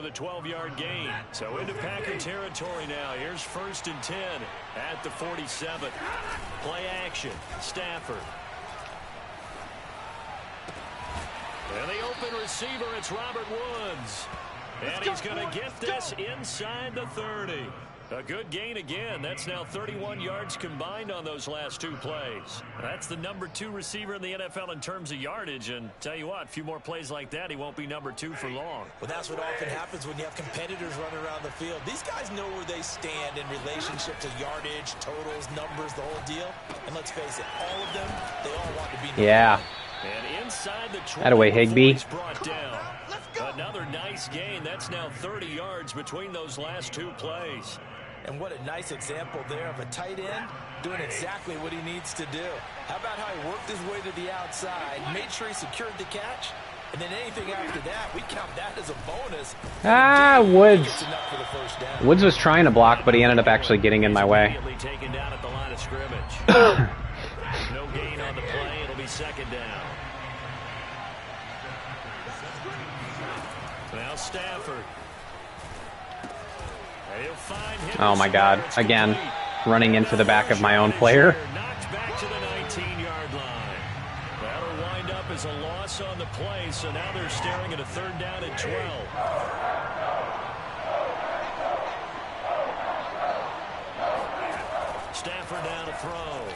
with a 12-yard gain. So into Packer territory now. Here's 1st and 10 at the 47. Play action. Stafford. And the open receiver, it's Robert Woods. And he's going to get this inside the 30. A good gain again. That's now 31 yards combined on those last 2 plays. That's the #2 receiver in the NFL in terms of yardage. And tell you what, a few more plays like that, he won't be #2 for long. Well, that's what often happens when you have competitors running around the field. These guys know where they stand in relationship to yardage, totals, numbers, the whole deal. And let's face it, all of them, they all want to be. Yeah. And inside the 20, that away, Higbee. Brought down. Another nice gain. That's now 30 yards between those last 2 plays. And what a nice example there of a tight end doing exactly what he needs to do. How about how he worked his way to the outside, made sure he secured the catch, and then anything after that, we count that as a bonus. Woods. Woods was trying to block, but he ended up actually getting in my way. Taken down at the line of scrimmage. No gain on the play. It'll be 2nd down. Now Stafford. Oh my God, again, running into the back of my own player. Knocked back to the 19-yard line. That'll wind up as a loss on the play, so now they're staring at a 3rd down and 12. Stafford down to throw.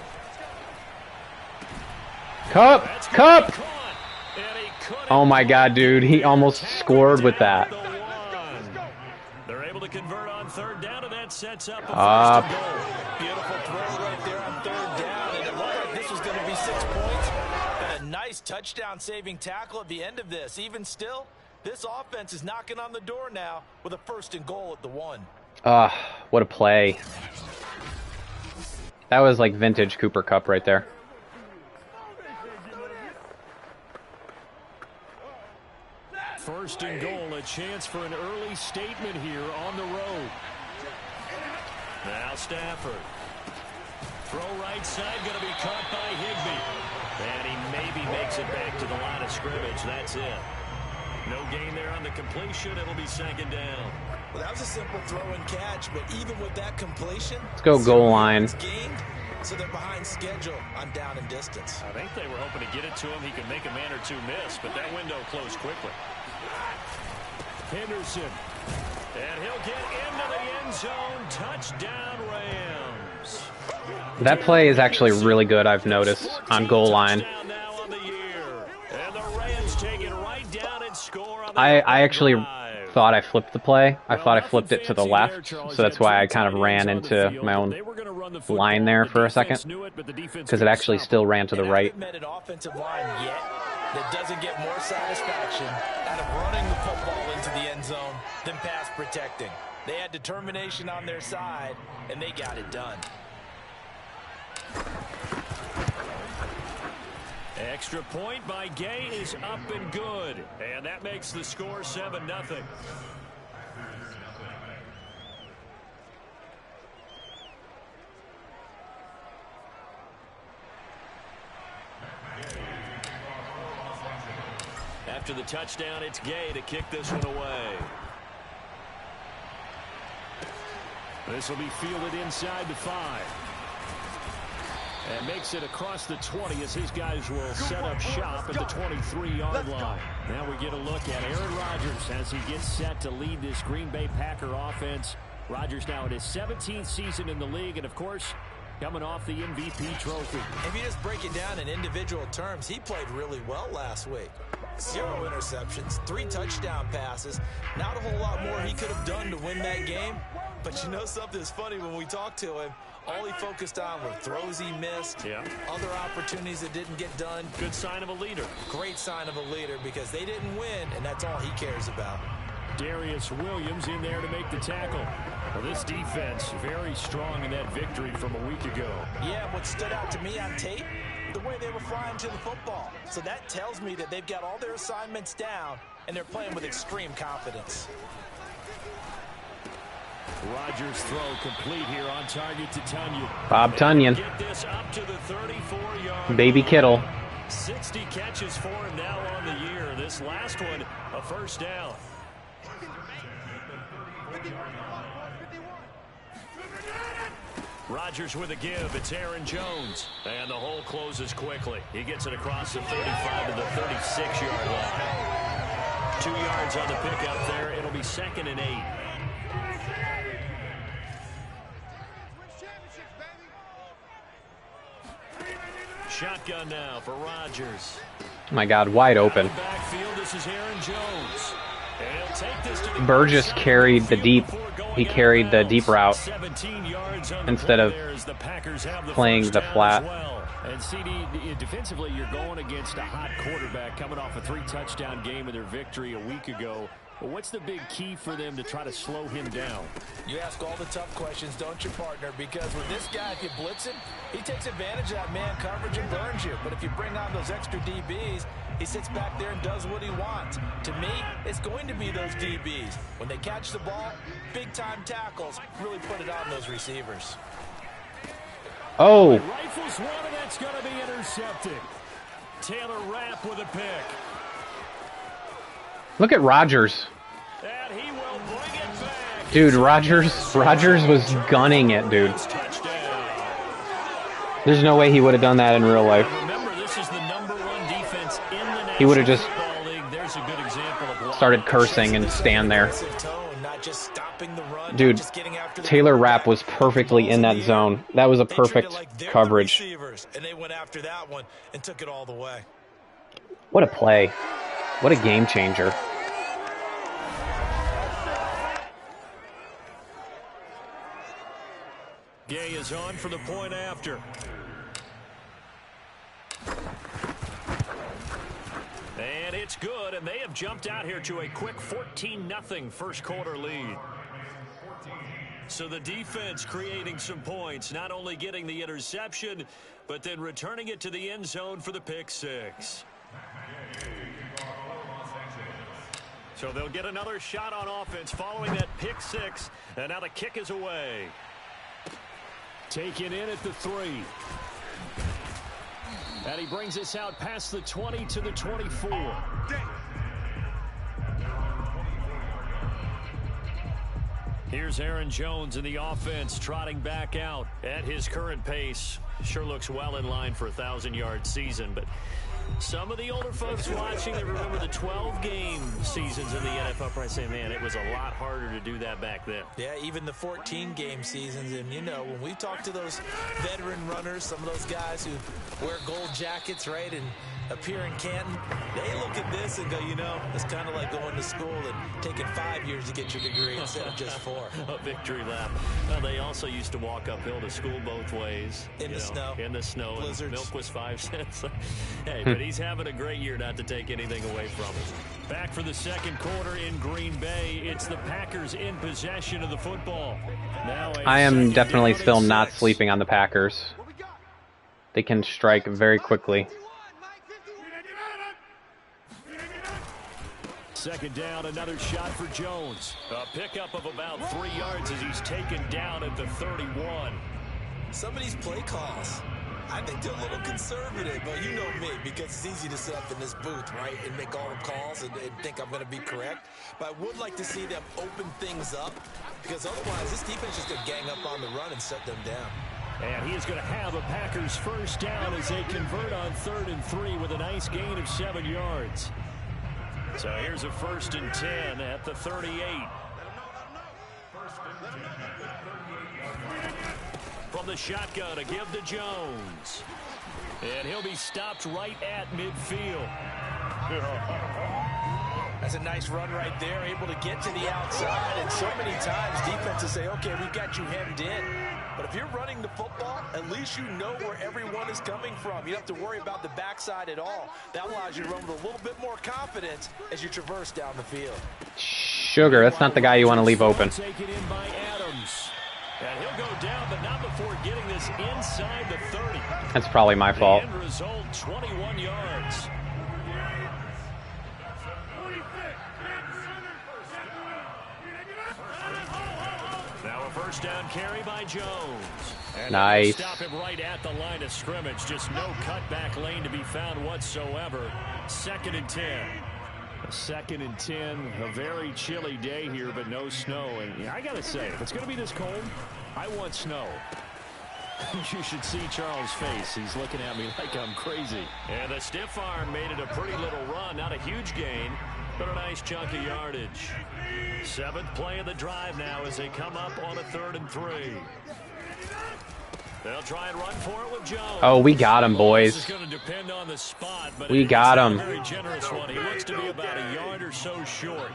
Cup! Oh my God, dude, he almost scored with that. They're able to convert on 3rd down, and that sets up a 1st and goal. Beautiful throw right there on 3rd down, and it looked like this was going to be 6 points. And a nice touchdown-saving tackle at the end of this. Even still, this offense is knocking on the door now with a 1st and goal at the 1. What a play. That was like vintage Cooper Kupp right there. First and goal, a chance for an early statement here on the road. Now Stafford. Throw right side, going to be caught by Higbee. And he maybe makes it back to the line of scrimmage. That's it. No gain there on the completion. It'll be 2nd down. Well, that was a simple throw and catch, but even with that completion, let's go goal line. Gained, so they're behind schedule on down and distance. I think they were hoping to get it to him. He could make a man or 2 miss, but that window closed quickly. Henderson. And he'll get into the end zone. Touchdown, Rams. That play is actually really good, I've noticed, on goal line. I actually thought I flipped the play. I thought I flipped it to the left, so that's why I kind of ran into my own line there for a second, because it actually still ran to the right. That doesn't get more satisfaction out of running the football into the end zone than pass protecting. They had determination on their side, and they got it done. Extra point by Gay is up and good. And that makes the score 7-0. After the touchdown, it's Gay to kick this one away. This will be fielded inside the 5. And makes it across the 20 as his guys will set up shop at the 23-yard line. Now we get a look at Aaron Rodgers as he gets set to lead this Green Bay Packer offense. Rodgers now in his 17th season in the league, and of course, coming off the MVP trophy. If you just break it down in individual terms, he played really well last week. 0 interceptions, 3 touchdown passes. Not a whole lot more he could have done to win that game. But you know something's funny when we talked to him. All he focused on were throws he missed, other opportunities that didn't get done. Good sign of a leader. Great sign of a leader because they didn't win, and that's all he cares about. Darius Williams in there to make the tackle. Well, this defense very strong in that victory from a week ago. Yeah, what stood out to me on tape, the way they were flying to the football. So that tells me that they've got all their assignments down, and they're playing with extreme confidence. Rodgers throw complete here on target to Tunyon. Bob Tunyon. Get this up to the 34-yard Baby Kittle. 60 catches for him now on the year. This last one, a first down. Rodgers with a give. It's Aaron Jones. And the hole closes quickly. He gets it across the 35 to the 36-yard line. 2 yards on the pickup there. It'll be 2nd and 8. Shotgun now for Rodgers. Oh my God, wide open. Backfield, this is Aaron Jones. And he'll take this to the Burgess carried the deep. He carried the deep route 17 yards instead of playing the flat. And CD, defensively, you're going against a hot quarterback coming off a 3-touchdown game in their victory a week ago. But what's the big key for them to try to slow him down? You ask all the tough questions, don't you, partner? Because with this guy, if you blitz him, he takes advantage of that man coverage and burns you. But if you bring on those extra DBs, he sits back there and does what he wants. To me, it's going to be those DBs. When they catch the ball, big-time tackles really put it on those receivers. Oh. Rifles one, and that's going to be intercepted. Taylor Rapp with a pick. Look at Rodgers. And he will bring it back. Dude, Rodgers was gunning it, dude. There's no way he would have done that in real life. Remember, this is the #1 defense in the National He would have just Football League. There's a good example of started cursing and stand there. Dude, Taylor Rapp was perfectly in that zone. That was a perfect coverage. And they went after that one and took it all the way. What a play. What a game changer. Gay is on for the point after. And it's good, and they have jumped out here to a quick 14-0 first quarter lead. So the defense creating some points, not only getting the interception, but then returning it to the end zone for the pick six. So they'll get another shot on offense following that pick six, and now the kick is away. Taken in at the 3. And he brings us out past the 20 to the 24. Here's Aaron Jones in the offense, trotting back out at his current pace. Sure looks well in line for a 1,000-yard season, but some of the older folks watching that remember the 12-game seasons in the NFL probably say, man, it was a lot harder to do that back then. Yeah, even the 14-game seasons. And, you know, when we talk to those veteran runners, some of those guys who wear gold jackets, right, and appear in Canton, they look at this and go, you know, it's kind of like going to school and taking 5 years to get your degree instead of just 4. A victory lap. Well, they also used to walk uphill to school both ways. In the snow. In the snow. Blizzards. Milk was 5 cents. Hey, but he's having a great year, not to take anything away from him. Back for the second quarter in Green Bay. It's the Packers in possession of the football. Now I am definitely still not sleeping on the Packers. They can strike very quickly. Second down, another shot for Jones. A pickup of about 3 yards as he's taken down at the 31. Some of these play calls, I think they're a little conservative, but you know me, because it's easy to sit up in this booth, right, and make all the calls and think I'm going to be correct. But I would like to see them open things up, because otherwise this defense is going to gang up on the run and shut them down. And he is going to have a Packers first down as they convert on 3rd and 3 with a nice gain of 7 yards. So here's a 1st and 10 at the 38. From the shotgun, a give to Jones. And he'll be stopped right at midfield. That's a nice run right there, able to get to the outside. And so many times defenses say, okay, we've got you hemmed in. But if you're running the football, at least you know where everyone is coming from. You don't have to worry about the backside at all. That allows you to run with a little bit more confidence as you traverse down the field. Sugar, that's not the guy you want to leave open. Taken in by Adams. And he'll go down, but not before getting this inside the 30. That's probably my fault. The end result, 21 yards. Now a first down carry by Jones. And nice. Stop him right at the line of scrimmage. Just no cutback lane to be found whatsoever. 2nd and 10. 2nd and 10, a very chilly day here, but no snow. And I got to say, if it's going to be this cold, I want snow. You should see Charles' face. He's looking at me like I'm crazy. And the stiff arm made it a pretty little run. Not a huge gain, but a nice chunk of yardage. 7th play of the drive now as they come up on a 3rd and 3. They'll try and run for it with Jones. Oh, we got him, boys. This is going to depend on the spot, but we got him. Very generous one. He looks to be about a yard or so short.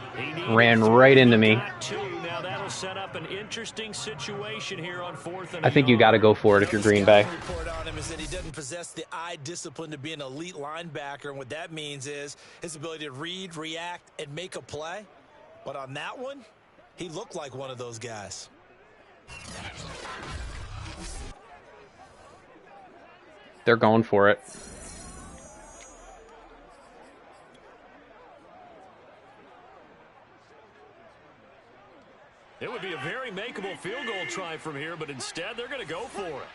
Ran right into me. Now that'll set up an interesting situation here on 4th and I think you got to go for it if you're Green Bay. Report on him is that he doesn't possess the eye discipline to be an elite linebacker, and what that means is his ability to read, react, and make a play. But on that one, he looked like one of those guys. They're going for it. It would be a very makeable field goal try from here, but instead they're going to go for it.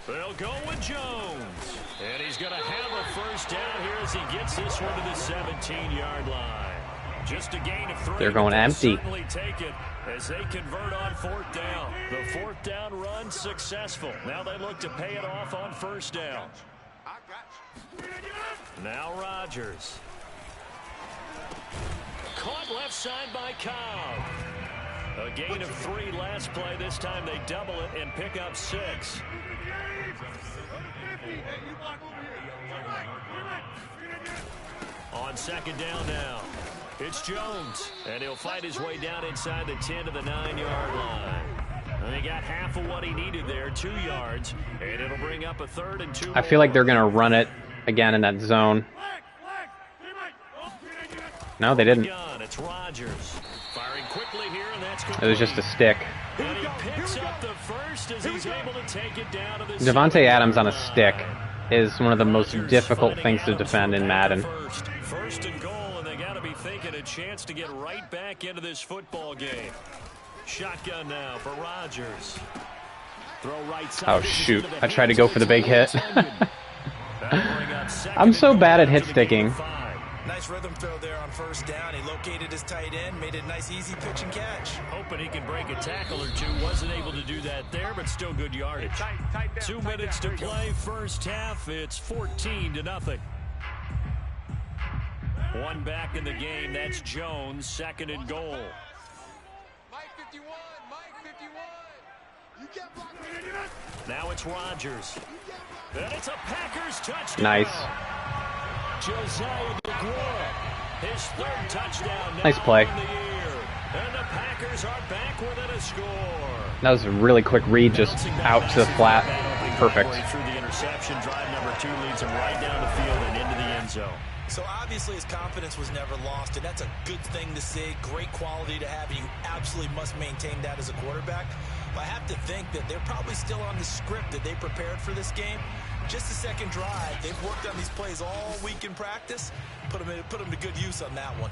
They'll go with Jones. And he's going to have a first down here as he gets this one to the 17-yard line. Just a gain of 3. They're going empty. Certainly take it as they convert on 4th down. The 4th down run successful. Now they look to pay it off on 1st down. Now Rodgers. Caught left side by Cobb. A gain of 3 last play. This time they double it and pick up 6. On 2nd down now. It's Jones, and he'll fight his way down inside the 10 to the 9-yard line. And he got half of what he needed there, 2 yards, and it'll bring up a 3rd and 2. I feel like they're going to run it again in that zone. No, they didn't. It's Rodgers firing quickly here, and that's It was just a stick. and he picks up the first as he's able to take it down to the Devontae Adams on a stick is one of the most difficult things to defend in Madden. First and goal, and they got to be thinking a chance to get right back into this football game. Shotgun now for Rodgers. Throw right side. Oh, shoot. I tried to go for the big hit. I'm so bad at hit sticking. Nice rhythm throw there on 1st down. He located his tight end, made it a nice easy pitch and catch. Hoping he can break a tackle or two. Wasn't able to do that there, but still good yardage. 2 minutes to play, first half. It's 14-0. One back in the game. That's Jones. 2nd and goal. Mike 51. You get blocked. Now it's Rodgers. And it's a Packers touchdown. Nice. Josiah DeGuara, his 3rd touchdown. Nice play. And the Packers are back within a score. That was a really quick read, just out to the flat. Perfect. Through the interception, drive number 2 leads him right down the field and into the end zone. So obviously his confidence was never lost, and that's a good thing to see. Great quality to have. You absolutely must maintain that as a quarterback. But I have to think that they're probably still on the script that they prepared for this game. Just a 2nd drive. They've worked on these plays all week in practice. Put them to good use on that one.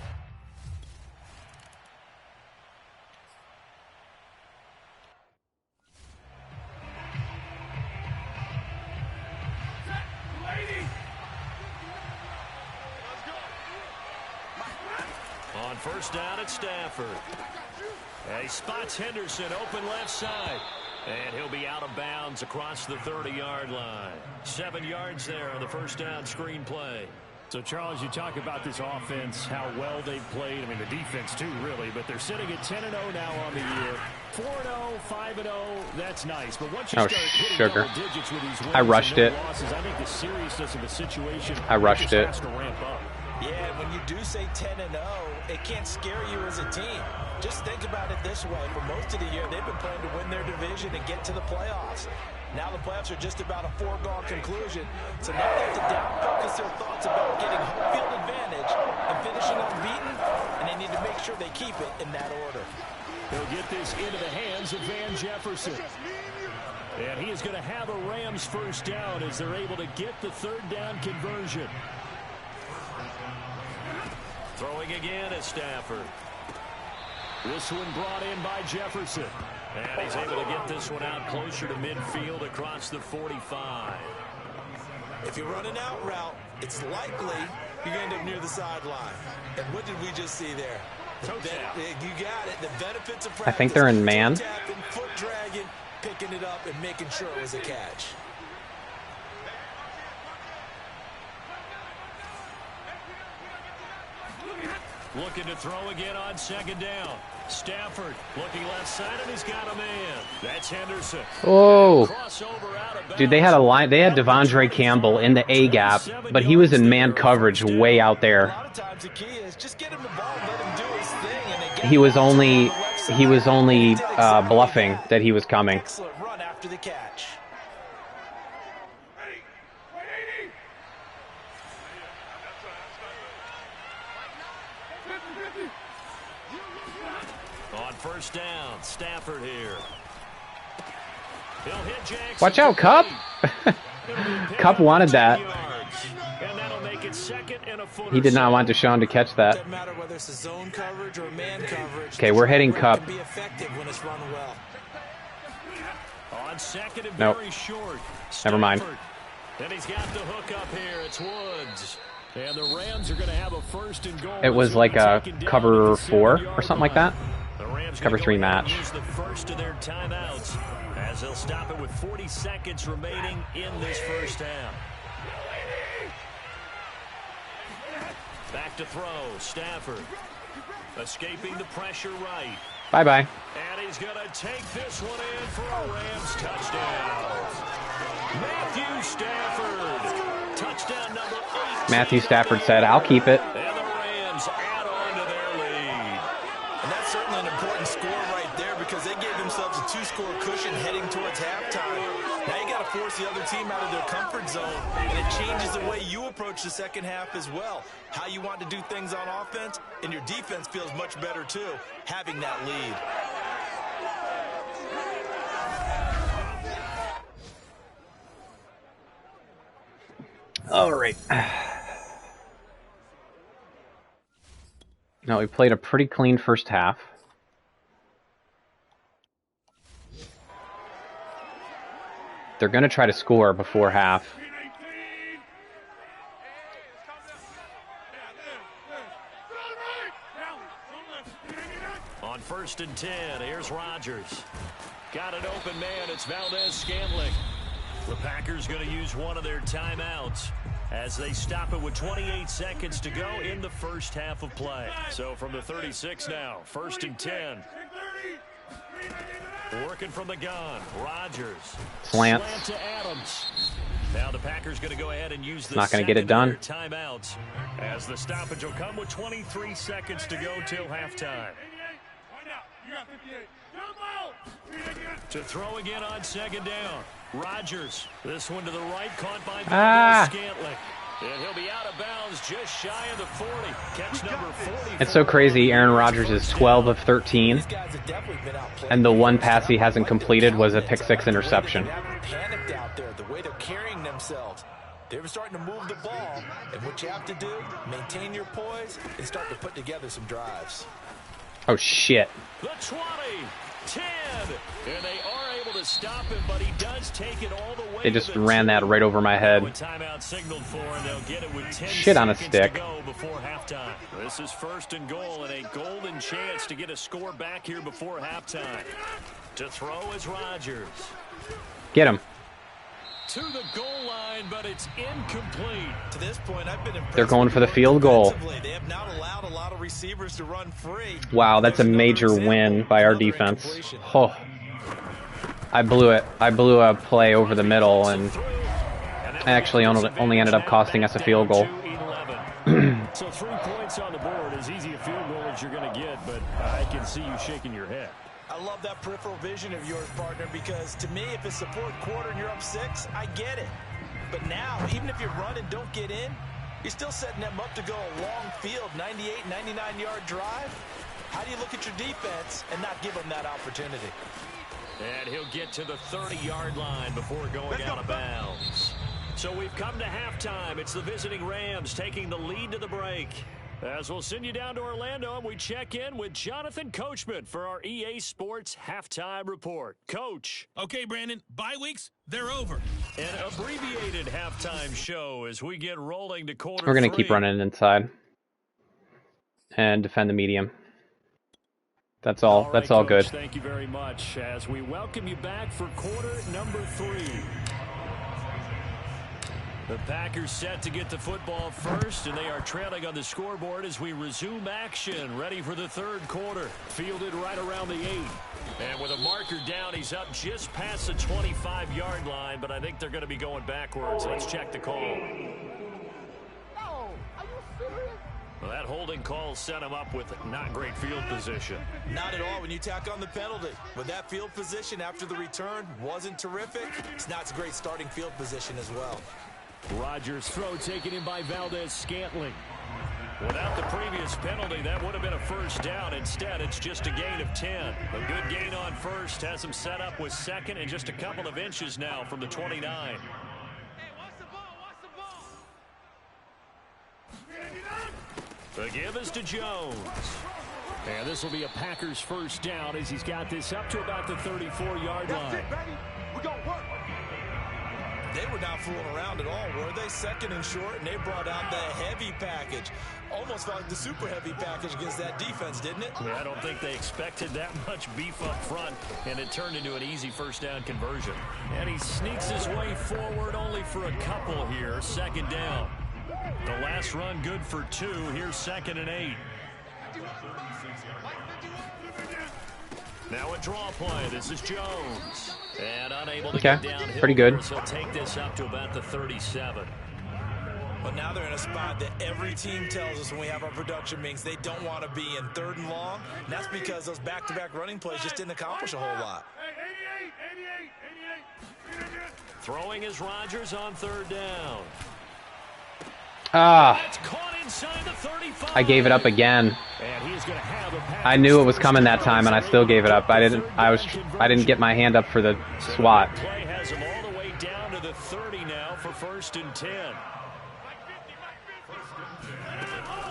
On 1st down at Stafford. And he spots Henderson open left side. And he'll be out of bounds across the 30-yard line. 7 yards there on the 1st down screen play. So, Charles, you talk about this offense, how well they've played. I mean, the defense, too, really. But they're sitting at 10-0 now on the year. 4-0, 5-0, that's nice. But once you start hitting double digits with these wins I rushed it. losses, I think the seriousness of the situation I rushed it. has to ramp up. Yeah, when you do say 10-0, it can't scare you as a team. Just think about it this way. For most of the year, they've been playing to win their division and get to the playoffs. Now the playoffs are just about a foregone conclusion. So now they have to down-focus their thoughts about getting home field advantage and finishing unbeaten, and they need to make sure they keep it in that order. They'll get this into the hands of Van Jefferson. And he is going to have a Rams first down as they're able to get the 3rd down conversion. Throwing again at Stafford. This one brought in by Jefferson. And he's able to get this one out closer to midfield across the 45. If you run an out route, it's likely you're going to end up near the sideline. And what did we just see there? You got it. The benefits of practice. I think they're in man. Tapping, foot dragging, picking it up, and making sure it was a catch. Looking to throw again on second down. Stafford looking left side, and he's got a man. That's Henderson. Oh, dude, they had a line. They had Devondre Campbell in the A gap, but he was in man coverage way out there. A lot of times the key is just get him the ball, let him do his thing, and He was only bluffing that he was coming. excellent run after the catch. On first down, Stafford here. He'll hit Jackson. Watch out, Cup. Cup wanted that. And that'll make it second and a foot. He did not want Deshaun to catch that. Doesn't matter whether it's a zone coverage or man coverage. Okay, we're hitting Cup. Can be effective when it's run well. On second and Nope. very short. Never mind. Stafford. And he's got the hook up here. It's Woods. And the Rams are going to have a first and goal. It was like a cover 4 or something like that. The Rams Cover gonna 3 go ahead and match. use the first of their timeouts as they'll stop it with 40 seconds remaining in this first half. Back to throw. Stafford escaping the pressure right. Bye-bye. And he's going to take this one in for a Rams touchdown. Matthew Stafford. Touchdown number 8. Matthew Stafford said, "I'll keep it." And the Rams add on to their lead. And that's certainly an important score right there because they gave themselves a 2-score cushion heading towards halftime. Now you got to force the other team out of their comfort zone, and it changes the way you approach the second half as well. How you want to do things on offense, and your defense feels much better too, having that lead. All right. No, we played a pretty clean first half. They're going to try to score before half. On first and 10, here's Rodgers. Got an open man. It's Valdez-Scantling. The Packers going to use one of their timeouts as they stop it with 28 seconds to go in the first half of play. So from the 36 now, first and 10. Working from the gun, Rodgers. Slant to Adams. Now the Packers going to go ahead and use the not going to get it done. Timeouts as the stoppage will come with 23 seconds to go till halftime. To throw again on second down. Rodgers. This one to the right, caught by Valdez-Scantling. And he'll be out of bounds just shy of the 40. Catch number 40. It's so crazy. Aaron Rodgers is 12 of 13, and the one pass he hasn't completed was a pick-6 interception. Panicked out there, the way they're carrying themselves. They were starting to move the ball, and what you have to do, maintain your poise and start to put together some drives. Oh, shit. The 20, 10, and they are able to stop him, but he does take it all the way. They just ran that right over my head. Timeout signaled for, and they'll get it with 10 Shit on a seconds stick. to go before halftime. This is first and goal, and a golden chance to get a score back here before halftime. To throw is Rodgers. Get him. To the goal line, but it's incomplete. To this point, I've been impressed. They're going for the field goal. They have not allowed a lot of receivers to run free. Wow, that's a major win by our defense. Oh, I blew it. I blew a play over the middle, and actually only ended up costing us a field goal. So 3 points on the board, as easy a field goal as you're going to get, but I can see you shaking your head. I love that peripheral vision of yours, partner, because to me, if it's the fourth quarter and you're up 6, I get it. But now, even if you run and don't get in, you're still setting them up to go a long field, 98, 99-yard drive. How do you look at your defense and not give them that opportunity? And he'll get to the 30-yard line before going out of bounds. So we've come to halftime. It's the visiting Rams taking the lead to the break. As we'll send you down to Orlando, and we check in with Jonathan Coachman for our EA Sports Halftime Report. Coach. Okay, Brandon, bye weeks, they're over. An abbreviated halftime show as we get rolling to quarter We're going to three. keep running inside and defend the medium. That's all. Right, that's all Coach, good. Thank you very much as we welcome you back for quarter number 3. The Packers set to get the football first, and they are trailing on the scoreboard as we resume action, ready for the third quarter. Fielded right around the 8. And with a marker down, he's up just past the 25-yard line, but I think they're going to be going backwards. Let's check the call. Well, that holding call set him up with not great field position. Not at all when you tack on the penalty. With that field position after the return wasn't terrific, it's not a great starting field position as well. Rodgers' throw taken in by Valdez-Scantling. Without the previous penalty, that would have been a first down. Instead, it's just a gain of 10. A good gain on first has him set up with second and just a couple of inches now from the 29. The give is to Jones. And this will be a Packers first down as he's got this up to about the 34-yard line. They were not fooling around at all, were they? Second and short, and they brought out the heavy package. Almost felt like the super heavy package against that defense, didn't it? Yeah, I don't think they expected that much beef up front, and it turned into an easy first down conversion. And he sneaks his way forward only for a couple here. Second down. The last run good for 2. Here's 2nd and 8. Now a draw play. This is Jones. And unable to get downhill. Pretty good. He'll take this up to about the 37. But now they're in a spot that every team tells us when we have our production meetings they don't want to be in, 3rd and long. And that's because those back-to-back running plays just didn't accomplish a whole lot. Throwing is Rodgers on 3rd down. I gave it up again. I knew it was coming that time, and I still gave it up. I didn't get my hand up for the swat. Play has him all the way down to the 30 now for 1st and 10.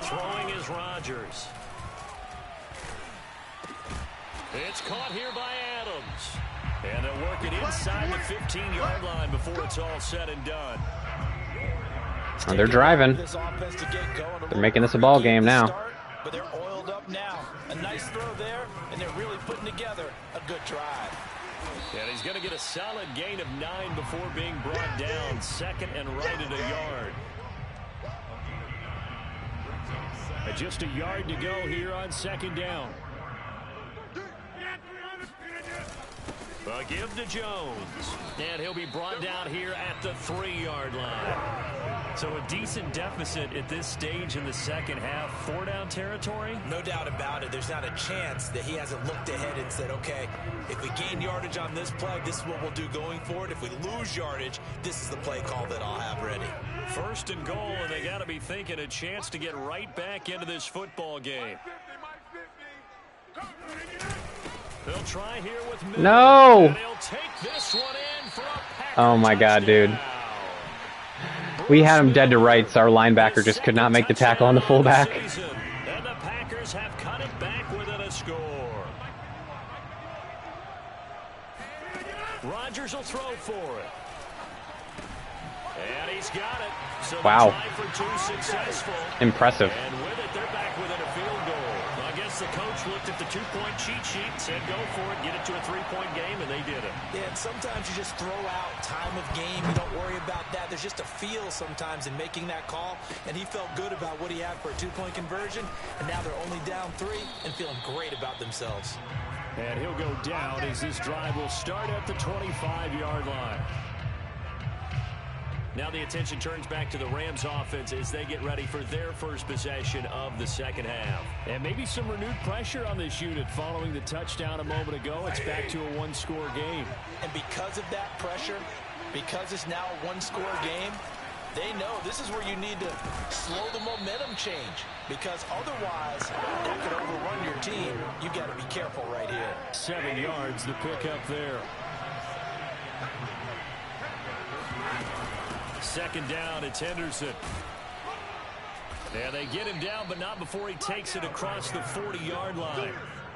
Throwing is Rodgers. It's caught here by Adams. And they'll work it inside the 15-yard line before it's all said and done. Oh, they're driving. They're making this a ball game now. But they're oiled up now. A nice throw there, and they're really putting together a good drive. And he's going to get a solid gain of 9 before being brought down. 2nd and right at a yard. And just a yard to go here on 2nd down. A give to Jones. And he'll be brought down here at the 3-yard line. So a decent deficit at this stage in the second half. 4-down territory? No doubt about it. There's not a chance that he hasn't looked ahead and said, okay, if we gain yardage on this play, this is what we'll do going forward. If we lose yardage, this is the play call that I'll have ready. 1st and goal, and they got to be thinking a chance to get right back into this football game. They'll try here with Michel. No! And they'll take this one in for a Packer Oh my God, dude. We had him dead to rights. Our linebacker just could not make the tackle on the fullback. And the Packers have cut it back within a score. Rodgers will throw for it. And he's got it. So wow. For 2 successful. Impressive. And with it, they're back within a field goal. I guess the coach looked at the 2-point cheat sheet and said, go for it, get it to a 3-point game, and they did it. Yeah, and sometimes you just throw out time of game. You don't worry about that. There's just a feel sometimes in making that call, and he felt good about what he had for a 2-point conversion, and now they're only down 3 and feeling great about themselves. And he'll go down as this drive will start at the 25-yard line. Now the attention turns back to the Rams offense as they get ready for their first possession of the second half. And maybe some renewed pressure on this unit following the touchdown a moment ago. It's back to a 1-score game. And because of that pressure, because it's now a 1-score game, they know this is where you need to slow the momentum change. Because otherwise, that could overrun your team. You've got to be careful right here. 7 yards, the pickup there. 2nd down, it's Henderson. And they get him down, but not before he takes it across the 40-yard line.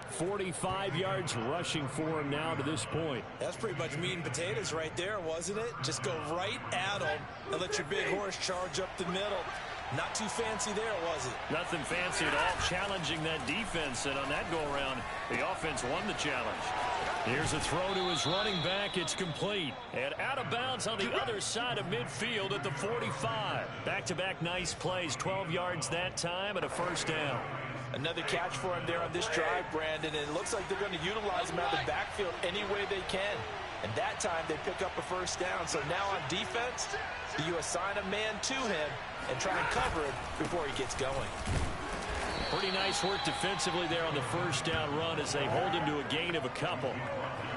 45 yards rushing for him now to this point. That's pretty much meat and potatoes right there, wasn't it? Just go right at him and let your big horse charge up the middle. Not too fancy there, was it? Nothing fancy at all, challenging that defense, and on that go-around, the offense won the challenge. Here's a throw to his running back. It's complete. And out of bounds on the other side of midfield at the 45. Back-to-back nice plays, 12 yards that time and a first down. Another catch for him there on this drive, Brandon, and it looks like they're going to utilize him out of the backfield any way they can. And that time they pick up a first down. So now on defense, you assign a man to him and try and cover it before he gets going. Pretty nice work defensively there on the first down run as they hold him to a gain of a couple.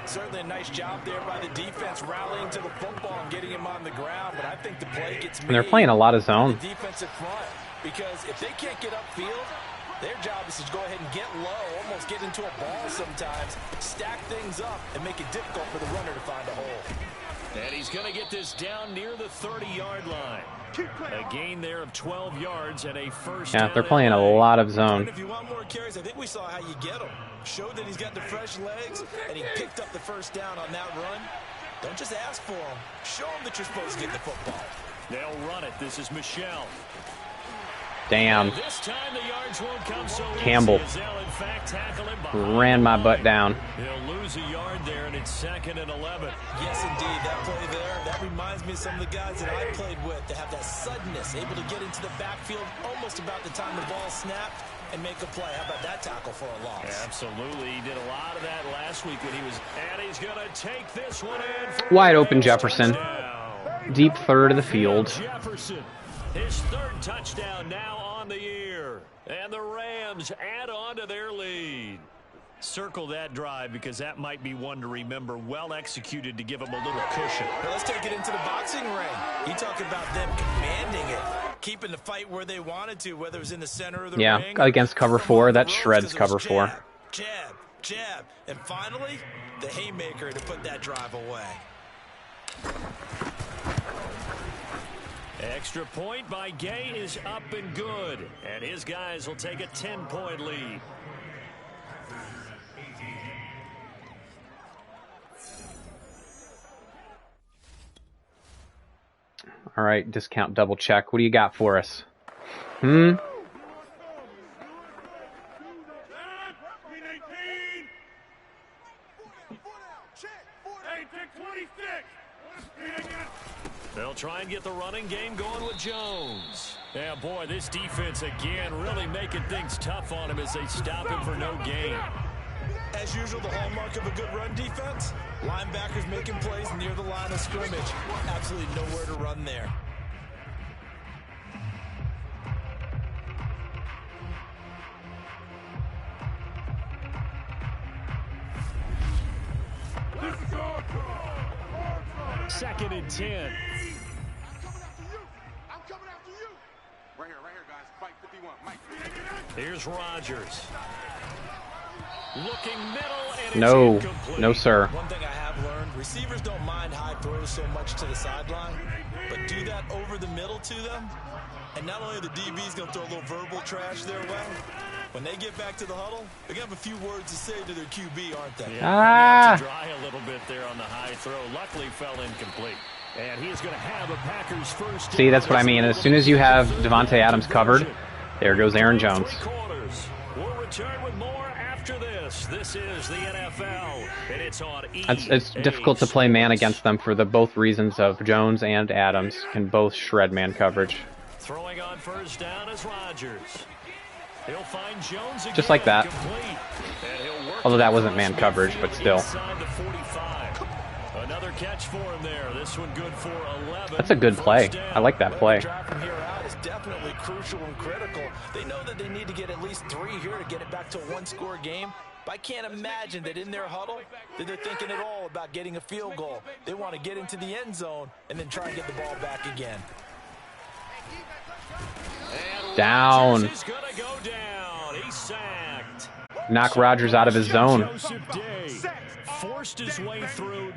Certainly a nice job there by the defense rallying to the football and getting him on the ground, but I think the play gets made. And they're playing a lot of zone. The defensive front, because if they can't get upfield, their job is to go ahead and get low, almost get into a ball sometimes, stack things up, and make it difficult for the runner to find a hole. And he's going to get this down near the 30-yard line. A gain there of 12 yards and a first down. Yeah, they're playing a lot of zone. And if you want more carries, I think we saw how you get him. Showed that he's got the fresh legs, and he picked up the first down on that run. Don't just ask for him. Show him that you're supposed to get the football. They'll run it. This is Michel. Damn. This time the yards won't come so Campbell easy as they'll, in fact, tackle him ran my butt down. He'll lose a yard there, and it's 2nd and 11. Yes, indeed. That play there, that reminds me of some of the guys that I played with that have that suddenness, able to get into the backfield almost about the time the ball snapped and make a play. How about that tackle for a loss? Yeah, absolutely. He did a lot of that last week when he was, and he's going to take this one in. For Wide open Jefferson. touchdown. Deep third of the field. Jefferson, his 3rd touchdown now on the year. And the Rams add on to their lead. Circle that drive because that might be one to remember. Well executed to give them a little cushion. Well, let's take it into the boxing ring. You talk about them commanding it, keeping the fight where they wanted to, whether it was in the center of the ring. Yeah, against cover 4, that shreds cover 4. Jab, jab, and finally, the haymaker to put that drive away. Extra point by Gay is up and good. And his guys will take a 10-point lead. All right, discount double check. What do you got for us? They'll try and get the running game going with Jones. Yeah, boy, this defense again really making things tough on him as they stop him for no gain. As usual, the hallmark of a good run defense, linebackers making plays near the line of scrimmage. Absolutely nowhere to run there. Second and 10. I'm coming after you. Right here, guys. Fight 51. Mike. Here's Rodgers. Looking middle and it's No, incomplete. no, sir. One thing I have learned, receivers don't mind high throws so much to the sideline, but do that over the middle to them, and not only are the DBs going to throw a little verbal trash their way, when they get back to the huddle, they're going to have a few words to say to their QB, aren't they? Yeah, to dry a little bit there on the high throw. Luckily fell incomplete. And he's going to have a Packers first. See, that's what I mean. As soon as you have Devontae Adams covered, there goes Aaron Jones. We'll return with more after this. This is the NFL, and it's on It's difficult to play man against them for the both reasons of Jones and Adams can both shred man coverage. Throwing on first down is Rodgers. He'll find Jones again, just like that. Although that wasn't man coverage, but still. Another catch for him there. This one good for 11. That's a good play. I like that play. From here out is definitely crucial and critical. They know that they need to get at least 3 here to get it back to a one-score game. But I can't imagine that in their huddle that they're thinking at all about getting a field goal. They want to get into the end zone and then try and get the ball back again. Down. He's gonna go down. He's sacked. Knock Rodgers out of his zone. Forced his way through.